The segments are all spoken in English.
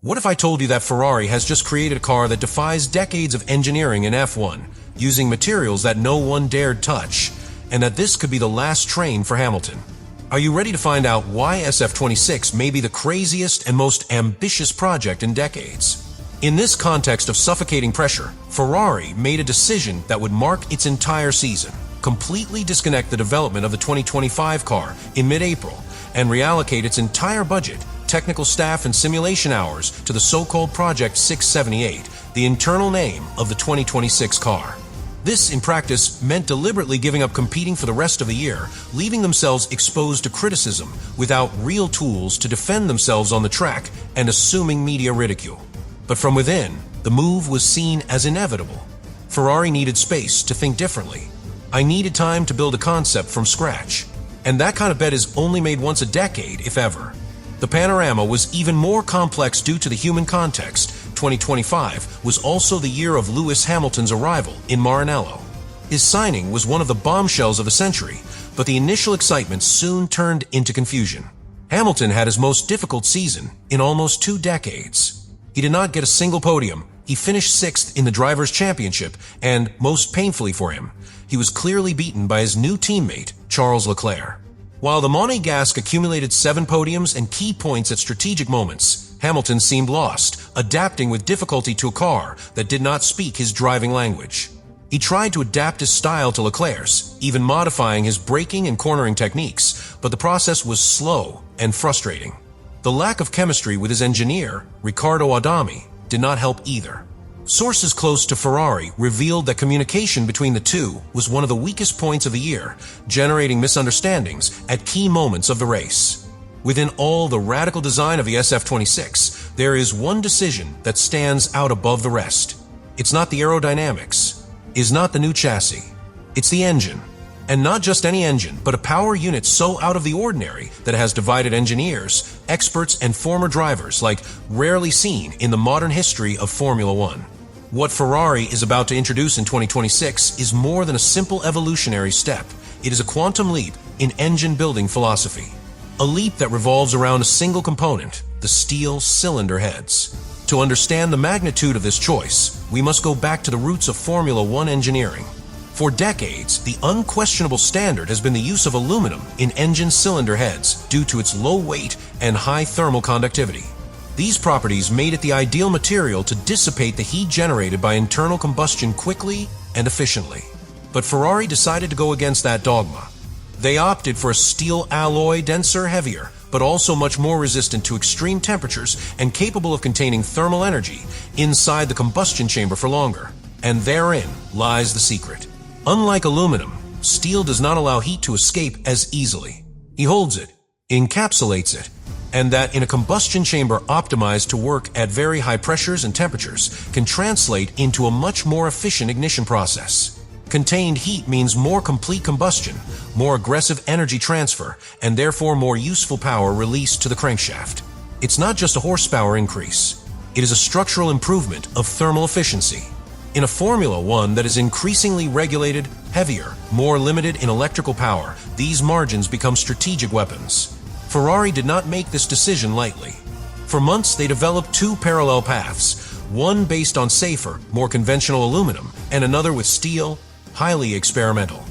What if I told you that Ferrari has just created a car that defies decades of engineering in F1, using materials that no one dared touch, and that this could be the last train for Hamilton? Are you ready to find out why SF26 may be the craziest and most ambitious project in decades? In this context of suffocating pressure, Ferrari made a decision that would mark its entire season: completely disconnect the development of the 2025 car in mid-April and reallocate its entire budget, technical staff, and simulation hours to the so-called Project 678, the internal name of the 2026 car. This, in practice, meant deliberately giving up competing for the rest of the year, leaving themselves exposed to criticism without real tools to defend themselves on the track and assuming media ridicule. But from within, the move was seen as inevitable. Ferrari needed space to think differently. I needed time to build a concept from scratch. And that kind of bet is only made once a decade, if ever. The panorama was even more complex due to the human context. 2025 was also the year of Lewis Hamilton's arrival in Maranello. His signing was one of the bombshells of the century, but the initial excitement soon turned into confusion. Hamilton had his most difficult season in almost 2 decades. He did not get a single podium. He finished 6th in the Drivers' Championship, and, most painfully for him, he was clearly beaten by his new teammate, Charles Leclerc. While the Monegasque accumulated 7 podiums and key points at strategic moments, Hamilton seemed lost, adapting with difficulty to a car that did not speak his driving language. He tried to adapt his style to Leclerc's, even modifying his braking and cornering techniques, but the process was slow and frustrating. The lack of chemistry with his engineer, Riccardo Adami, did not help either. Sources close to Ferrari revealed that communication between the two was one of the weakest points of the year, generating misunderstandings at key moments of the race. Within all the radical design of the SF26, there is one decision that stands out above the rest. It's not the aerodynamics, it's not the new chassis, it's the engine. And not just any engine, but a power unit so out of the ordinary that it has divided engineers, experts, and former drivers like rarely seen in the modern history of Formula One. What Ferrari is about to introduce in 2026 is more than a simple evolutionary step. It is a quantum leap in engine building philosophy. A leap that revolves around a single component, the steel cylinder heads. To understand the magnitude of this choice, we must go back to the roots of Formula One engineering. For decades, the unquestionable standard has been the use of aluminum in engine cylinder heads due to its low weight and high thermal conductivity. These properties made it the ideal material to dissipate the heat generated by internal combustion quickly and efficiently. But Ferrari decided to go against that dogma. They opted for a steel alloy, denser, heavier, but also much more resistant to extreme temperatures and capable of containing thermal energy inside the combustion chamber for longer. And therein lies the secret. Unlike aluminum, steel does not allow heat to escape as easily. He holds it, encapsulates it, and that in a combustion chamber optimized to work at very high pressures and temperatures can translate into a much more efficient ignition process. Contained heat means more complete combustion, more aggressive energy transfer, and therefore more useful power released to the crankshaft. It's not just a horsepower increase. It is a structural improvement of thermal efficiency. In a Formula One that is increasingly regulated, heavier, more limited in electrical power, these margins become strategic weapons. Ferrari did not make this decision lightly. For months, they developed 2 parallel paths, one based on safer, more conventional aluminum, and another with steel, highly experimental.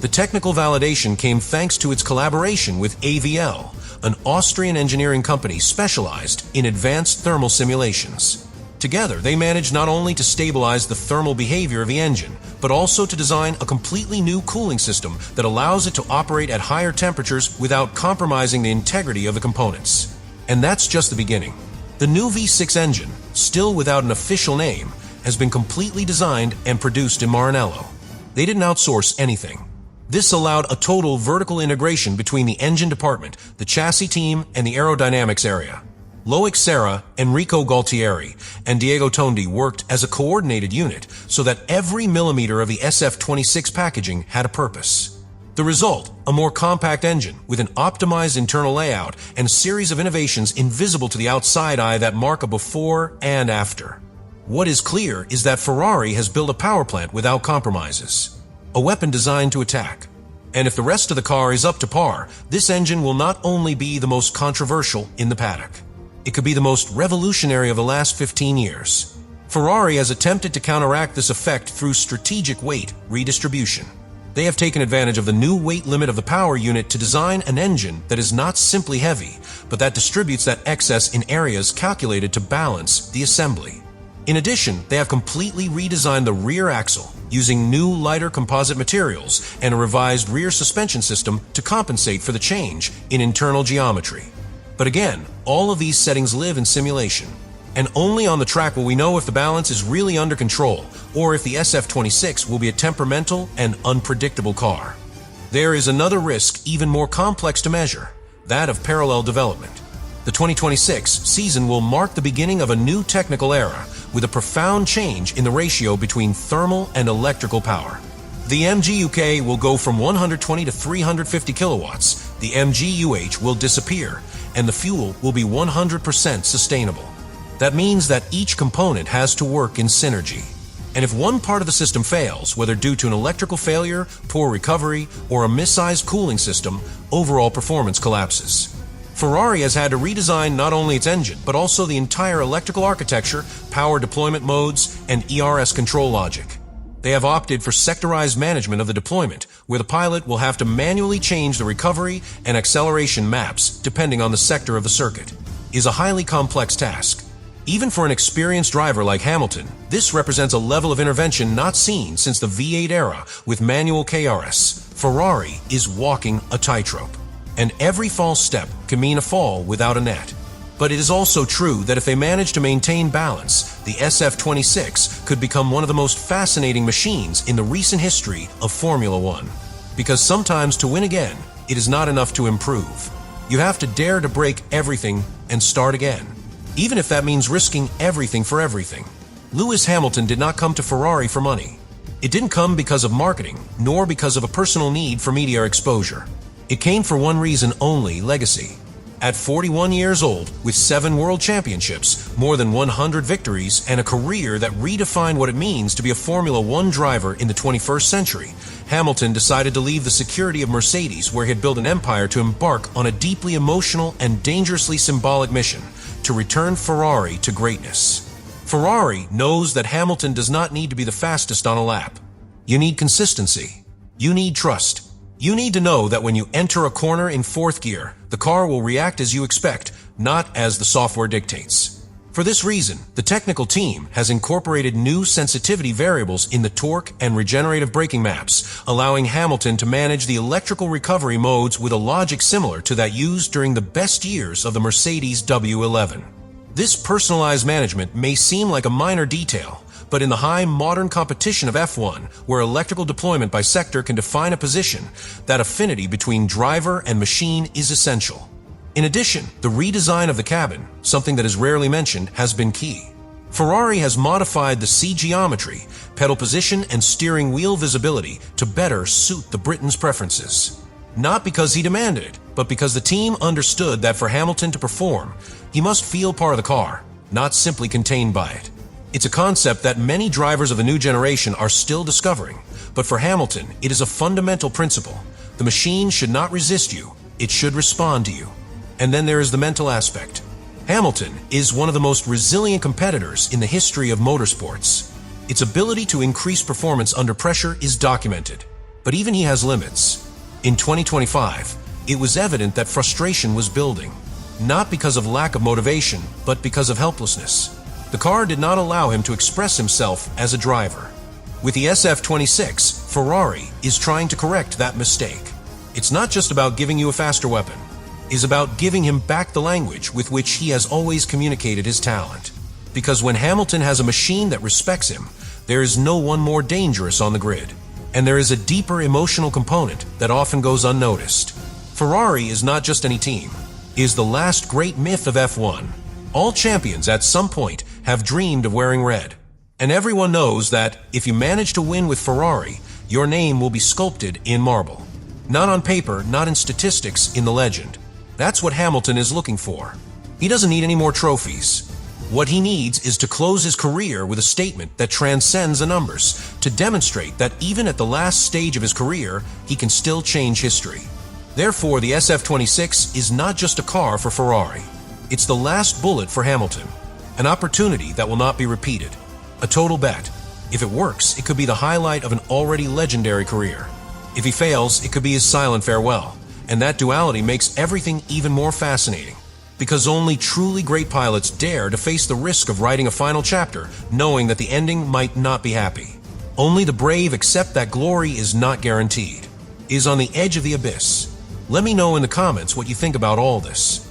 The technical validation came thanks to its collaboration with AVL, an Austrian engineering company specialized in advanced thermal simulations. Together, they managed not only to stabilize the thermal behavior of the engine, but also to design a completely new cooling system that allows it to operate at higher temperatures without compromising the integrity of the components. And that's just the beginning. The new V6 engine, still without an official name, has been completely designed and produced in Maranello. They didn't outsource anything. This allowed a total vertical integration between the engine department, the chassis team, and the aerodynamics area. Loic Serra, Enrico Galtieri, and Diego Tondi worked as a coordinated unit so that every millimeter of the SF26 packaging had a purpose. The result, a more compact engine with an optimized internal layout and a series of innovations invisible to the outside eye that mark a before and after. What is clear is that Ferrari has built a power plant without compromises, a weapon designed to attack. And if the rest of the car is up to par, this engine will not only be the most controversial in the paddock. It could be the most revolutionary of the last 15 years. Ferrari has attempted to counteract this effect through strategic weight redistribution. They have taken advantage of the new weight limit of the power unit to design an engine that is not simply heavy, but that distributes that excess in areas calculated to balance the assembly. In addition, they have completely redesigned the rear axle using new lighter composite materials and a revised rear suspension system to compensate for the change in internal geometry. But again, all of these settings live in simulation, and only on the track will we know if the balance is really under control or if the SF26 will be a temperamental and unpredictable car. There is another risk even more complex to measure, that of parallel development. The 2026 season will mark the beginning of a new technical era with a profound change in the ratio between thermal and electrical power. The MGUK will go from 120 to 350 kilowatts, the MGUH will disappear, and the fuel will be 100% sustainable. That means that each component has to work in synergy. And if one part of the system fails, whether due to an electrical failure, poor recovery, or a missized cooling system, overall performance collapses. Ferrari has had to redesign not only its engine, but also the entire electrical architecture, power deployment modes, and ERS control logic. They have opted for sectorized management of the deployment, where the pilot will have to manually change the recovery and acceleration maps depending on the sector of the circuit. It is a highly complex task. Even for an experienced driver like Hamilton, this represents a level of intervention not seen since the V8 era with manual KRS. Ferrari is walking a tightrope, and every false step can mean a fall without a net. But it is also true that if they manage to maintain balance, the SF26 could become one of the most fascinating machines in the recent history of Formula One. Because sometimes to win again, it is not enough to improve. You have to dare to break everything and start again, even if that means risking everything for everything. Lewis Hamilton did not come to Ferrari for money. It didn't come because of marketing, nor because of a personal need for media exposure. It came for one reason only: legacy. At 41 years old, with 7 world championships, more than 100 victories, and a career that redefined what it means to be a Formula One driver in the 21st century, Hamilton decided to leave the security of Mercedes, where he had built an empire, to embark on a deeply emotional and dangerously symbolic mission to return Ferrari to greatness. Ferrari knows that Hamilton does not need to be the fastest on a lap. You need consistency. You need trust. You need to know that when you enter a corner in 4th gear, the car will react as you expect, not as the software dictates. For this reason, the technical team has incorporated new sensitivity variables in the torque and regenerative braking maps, allowing Hamilton to manage the electrical recovery modes with a logic similar to that used during the best years of the Mercedes W11. This personalized management may seem like a minor detail, but in the high modern competition of F1, where electrical deployment by sector can define a position, that affinity between driver and machine is essential. In addition, the redesign of the cabin, something that is rarely mentioned, has been key. Ferrari has modified the seat geometry, pedal position, and steering wheel visibility to better suit the Briton's preferences. Not because he demanded it, but because the team understood that for Hamilton to perform, he must feel part of the car, not simply contained by it. It's a concept that many drivers of the new generation are still discovering, but for Hamilton, it is a fundamental principle. The machine should not resist you, it should respond to you. And then there is the mental aspect. Hamilton is one of the most resilient competitors in the history of motorsports. Its ability to increase performance under pressure is documented, but even he has limits. In 2025, it was evident that frustration was building, not because of lack of motivation, but because of helplessness. The car did not allow him to express himself as a driver. With the SF26, Ferrari is trying to correct that mistake. It's not just about giving you a faster weapon. It's about giving him back the language with which he has always communicated his talent. Because when Hamilton has a machine that respects him, there is no one more dangerous on the grid. And there is a deeper emotional component that often goes unnoticed. Ferrari is not just any team. It is the last great myth of F1. All champions at some point have dreamed of wearing red. And everyone knows that if you manage to win with Ferrari, your name will be sculpted in marble. Not on paper, not in statistics, in the legend. That's what Hamilton is looking for. He doesn't need any more trophies. What he needs is to close his career with a statement that transcends the numbers, to demonstrate that even at the last stage of his career, he can still change history. Therefore, the SF26 is not just a car for Ferrari. It's the last bullet for Hamilton, an opportunity that will not be repeated. A total bet. If it works, it could be the highlight of an already legendary career. If he fails, it could be his silent farewell. And that duality makes everything even more fascinating. Because only truly great pilots dare to face the risk of writing a final chapter, knowing that the ending might not be happy. Only the brave accept that glory is not guaranteed, is on the edge of the abyss. Let me know in the comments what you think about all this.